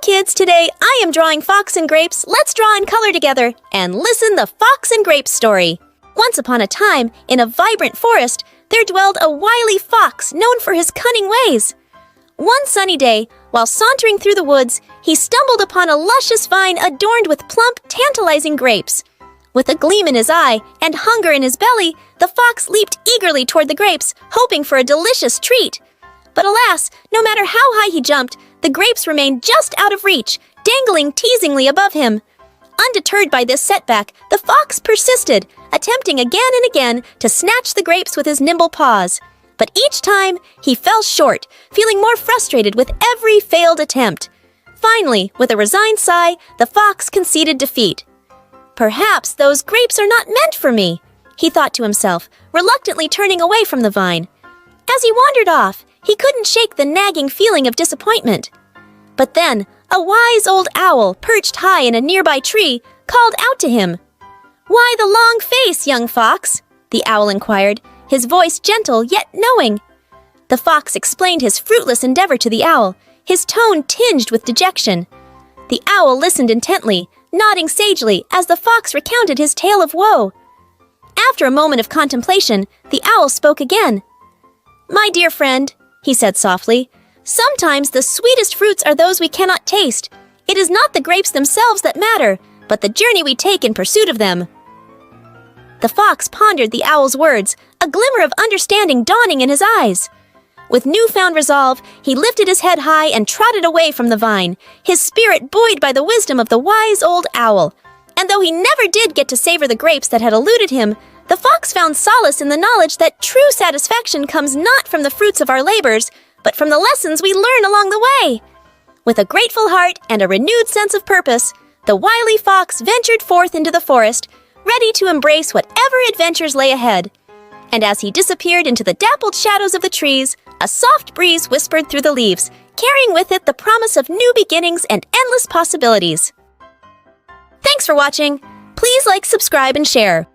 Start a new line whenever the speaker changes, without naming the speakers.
kids, today I am drawing Fox and Grapes. Let's draw and color together and listen the Fox and Grapes story. Once upon a time, in a vibrant forest, there dwelled a wily fox known for his cunning ways. One sunny day, while sauntering through the woods, he stumbled upon a luscious vine adorned with plump, tantalizing grapes. With a gleam in his eye and hunger in his belly, the fox leaped eagerly toward the grapes, hoping for a delicious treat. But alas, no matter how high he jumped, the grapes remained just out of reach, dangling teasingly above him. Undeterred by this setback, the fox persisted, attempting again and again to snatch the grapes with his nimble paws. But each time, he fell short, feeling more frustrated with every failed attempt. Finally, with a resigned sigh, the fox conceded defeat. "Perhaps those grapes are not meant for me," he thought to himself, reluctantly turning away from the vine. As he wandered off, he couldn't shake the nagging feeling of disappointment. But then, a wise old owl, perched high in a nearby tree, called out to him. "Why the long face, young fox?" the owl inquired, his voice gentle yet knowing. The fox explained his fruitless endeavor to the owl, his tone tinged with dejection. The owl listened intently, nodding sagely as the fox recounted his tale of woe. After a moment of contemplation, the owl spoke again. "My dear friend," he said softly, "sometimes the sweetest fruits are those we cannot taste. It is not the grapes themselves that matter, but the journey we take in pursuit of them." The fox pondered the owl's words, a glimmer of understanding dawning in his eyes. With newfound resolve, he lifted his head high and trotted away from the vine, his spirit buoyed by the wisdom of the wise old owl. And though he never did get to savor the grapes that had eluded him, the fox found solace in the knowledge that true satisfaction comes not from the fruits of our labors, but from the lessons we learn along the way. With a grateful heart and a renewed sense of purpose, the wily fox ventured forth into the forest, ready to embrace whatever adventures lay ahead. And as he disappeared into the dappled shadows of the trees, a soft breeze whispered through the leaves, carrying with it the promise of new beginnings and endless possibilities. Thanks for watching. Please like, subscribe, and share.